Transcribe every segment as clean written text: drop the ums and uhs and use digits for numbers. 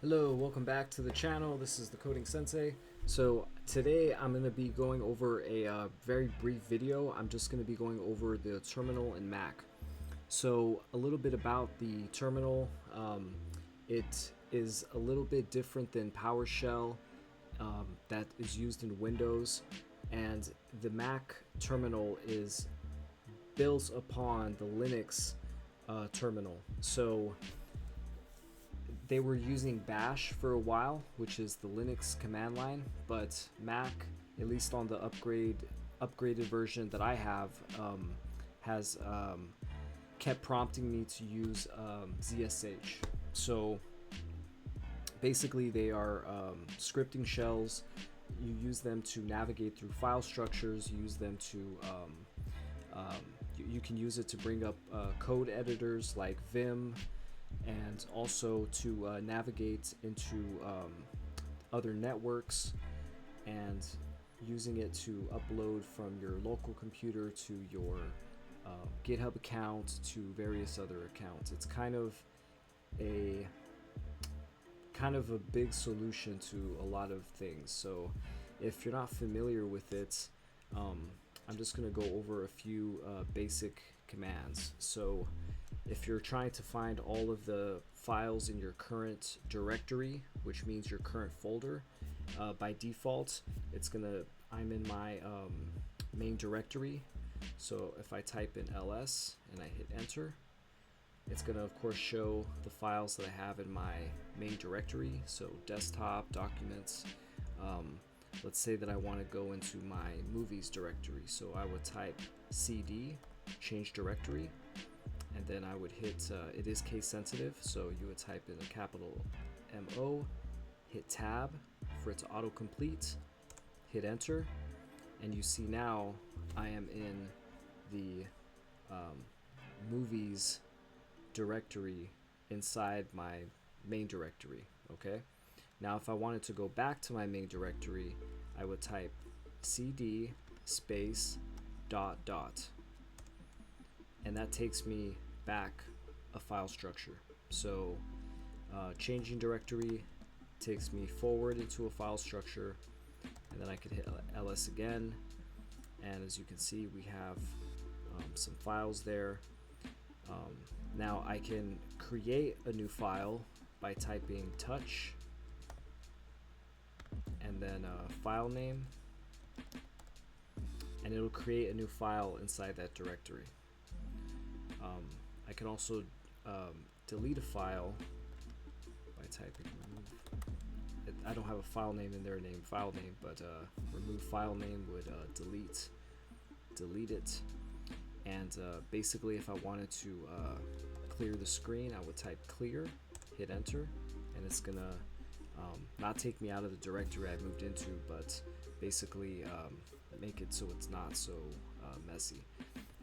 Hello, welcome back to the channel. This is the Coding Sensei. So today I'm going to be going over a very brief video. I'm just going to be going over the terminal in Mac. So a little bit about the terminal. It is a little bit different than PowerShell that is used in Windows, and the Mac terminal is built upon the Linux terminal. So they were using Bash for a while, which is the Linux command line, but Mac, at least on the upgraded version that I have, has kept prompting me to use ZSH. So basically, they are scripting shells. You use them to navigate through file structures. You use them to you can use it to bring up code editors like Vim, and also to navigate into other networks, and using it to upload from your local computer to your GitHub account to various other accounts. It's kind of a big solution to a lot of things. So if you're not familiar with it, I'm just going to go over a few basic commands. So if you're trying to find all of the files in your current directory, which means your current folder, by default, I'm in my main directory. So if I type in ls and I hit enter, it's going to of course show the files that I have in my main directory. So desktop, documents. Let's say that I want to go into my movies directory. So I would type cd, change directory, and then I would hit, it is case sensitive, so you would type in a capital MO, hit tab for it to autocomplete, hit enter, and you see now I am in the movies directory inside my main directory. Okay, now if I wanted to go back to my main directory, I would type cd space ... and that takes me back a file structure. So changing directory takes me forward into a file structure, and then I could hit ls again, and as you can see we have some files there. Now I can create a new file by typing touch and then file name, and it'll create a new file inside that directory. I can also delete a file by typing remove. I don't have a file name in there named file name, but remove file name would delete it. And basically, if I wanted to clear the screen, I would type clear, hit enter, and it's gonna not take me out of the directory I moved into, but basically make it so it's not so messy.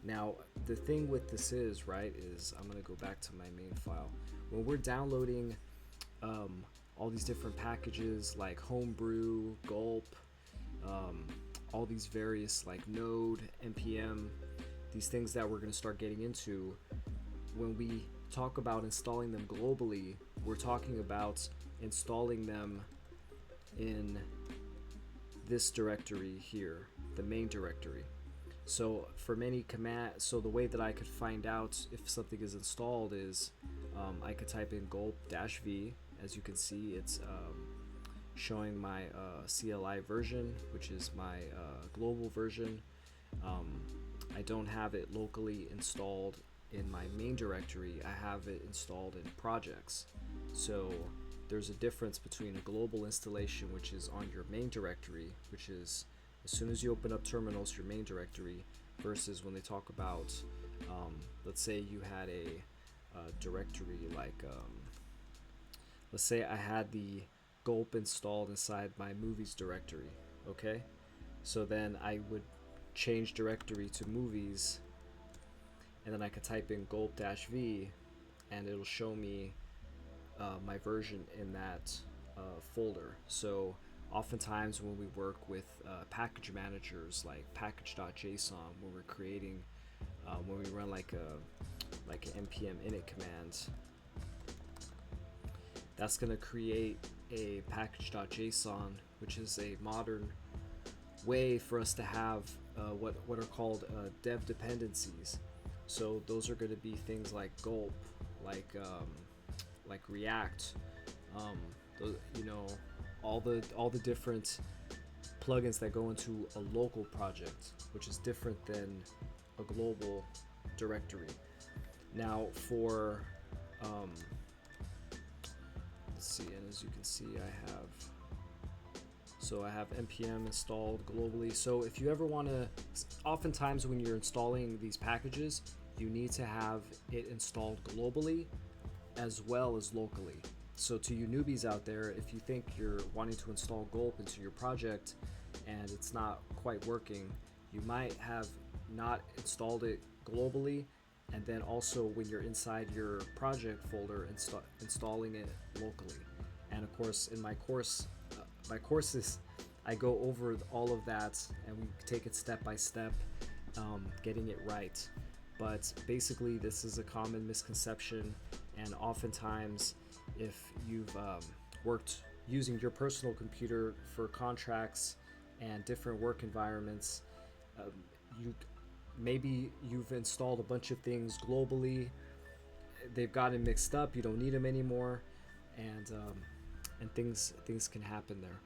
Now, the thing with this is, right, is I'm going to go back to my main file. When we're downloading all these different packages like Homebrew, Gulp, all these various like Node, NPM, these things that we're going to start getting into, when we talk about installing them globally, we're talking about installing them in this directory here, the main directory. So for many commands, so the way that I could find out if something is installed is I could type in gulp-v. As you can see, it's showing my CLI version, which is my global version. I don't have it locally installed in my main directory. I have it installed in projects. So there's a difference between a global installation, which is on your main directory, which is as soon as you open up terminals, your main directory, versus when they talk about, let's say you had a directory like, let's say I had the gulp installed inside my movies directory. Okay, so then I would change directory to movies, and then I could type in gulp-v, and it'll show me my version in that folder. So oftentimes when we work with package managers like package.json, when we're creating, when we run like an npm init command, That's going to create a package.json, which is a modern way for us to have what are called dev dependencies. So those are going to be things like gulp, like React, um, you know, all the different plugins that go into a local project, which is different than a global directory. Now for let's see, and as you can see, I have npm installed globally. So if you ever want to, oftentimes when you're installing these packages, you need to have it installed globally as well as locally. So to you newbies out there, if you think you're wanting to install gulp into your project and it's not quite working, you might have not installed it globally, and then also when you're inside your project folder, installing it locally. And of course, in my courses, I go over all of that, and we take it step by step, getting it right. But basically, this is a common misconception, and oftentimes, if you've worked using your personal computer for contracts and different work environments, you've installed a bunch of things globally. They've gotten mixed up. You don't need them anymore, and things can happen there.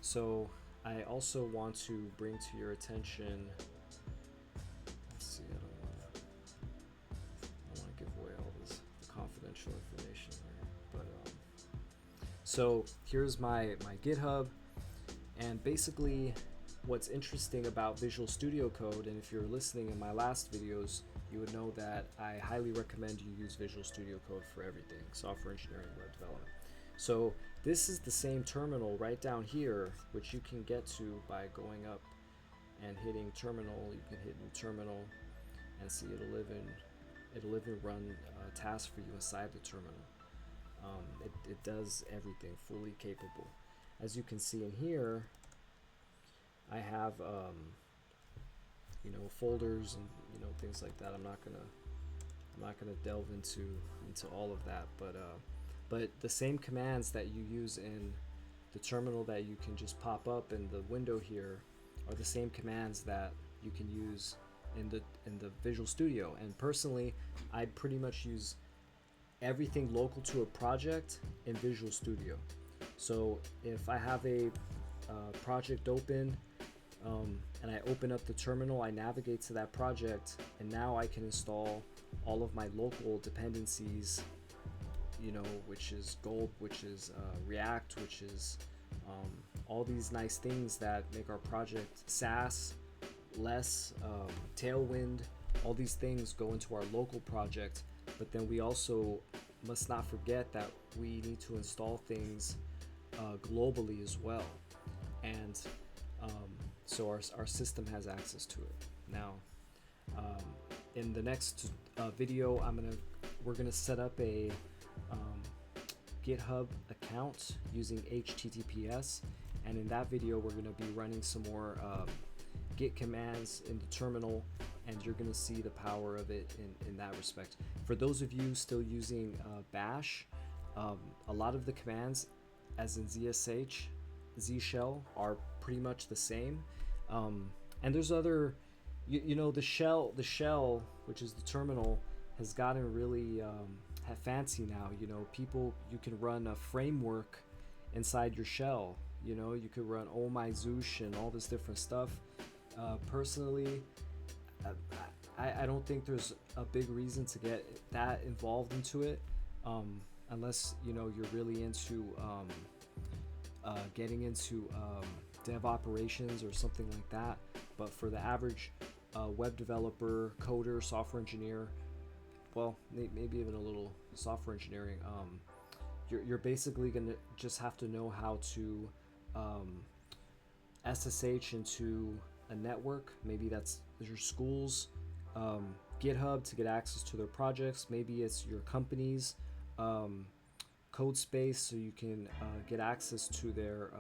So I also want to bring to your attention. Let's see. I don't want to give away all this confidential information here, but so here's my GitHub, and basically what's interesting about Visual Studio Code, and if you're listening in my last videos, you would know that I highly recommend you use Visual Studio Code for everything, software engineering, web development. So this is the same terminal right down here, which you can get to by going up and hitting terminal. You can hit new terminal and see it'll live and run tasks for you inside the terminal. It does everything, fully capable. As you can see in here, I have folders and things like that. I'm not gonna delve into all of that, but the same commands that you use in the terminal that you can just pop up in the window here are the same commands that you can use in the Visual Studio. And personally, I pretty much use everything local to a project in Visual Studio. So if I have a project open, and I open up the terminal, I navigate to that project, and now I can install all of my local dependencies, which is gulp, which is React, which is all these nice things that make our project SaaS, less Tailwind. All these things go into our local project, but then we also must not forget that we need to install things globally as well, and so our system has access to it. Now, in the next video, we're gonna set up a GitHub account using HTTPS, and in that video, we're gonna be running some more Git commands in the terminal, and you're gonna see the power of it in that respect. For those of you still using Bash, a lot of the commands, as in ZSH, Z shell, are pretty much the same, and there's other, the shell, which is the terminal, has gotten really fancy now. You can run a framework inside your shell. You could run Oh My Zoosh and all this different stuff. Personally, I don't think there's a big reason to get that involved into it, unless you're really into getting into dev operations or something like that. But for the average web developer, coder, software engineer, well, maybe even a little software engineering, you're basically gonna just have to know how to SSH into a network. Maybe that's your school's GitHub to get access to their projects. Maybe it's your company's code space, so you can get access to their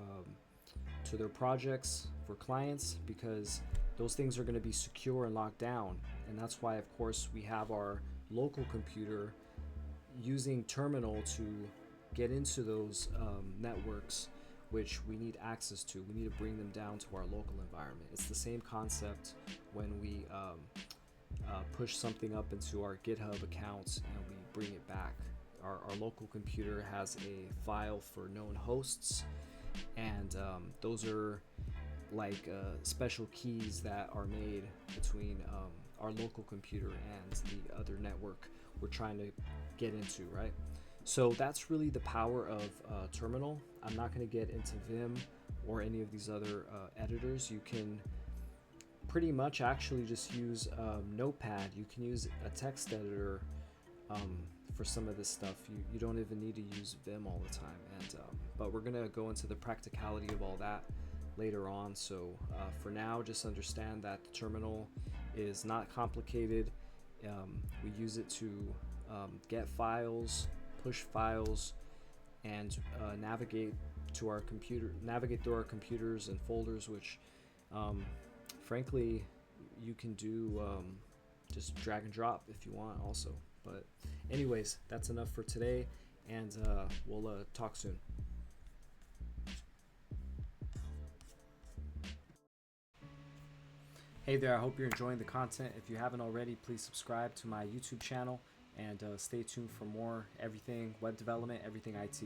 projects for clients, because those things are going to be secure and locked down. And that's why, of course, we have our local computer using terminal to get into those networks which we need access to. We need to bring them down to our local environment. It's the same concept when we push something up into our GitHub accounts and we bring it back. Our local computer has a file for known hosts, and those are like special keys that are made between our local computer and the other network we're trying to get into, right? So that's really the power of Terminal. I'm not going to get into Vim or any of these other editors. You can pretty much actually just use Notepad. You can use a text editor for some of this stuff. You don't even need to use Vim all the time. And but we're going to go into the practicality of all that later on. So for now, just understand that the terminal is not complicated. We use it to get files, push files, and navigate through our computers and folders, which frankly you can do just drag and drop if you want also. But anyways, that's enough for today, and we'll talk soon. Hey there, I hope you're enjoying the content. If you haven't already, please subscribe to my YouTube channel and stay tuned for more everything web development, everything IT.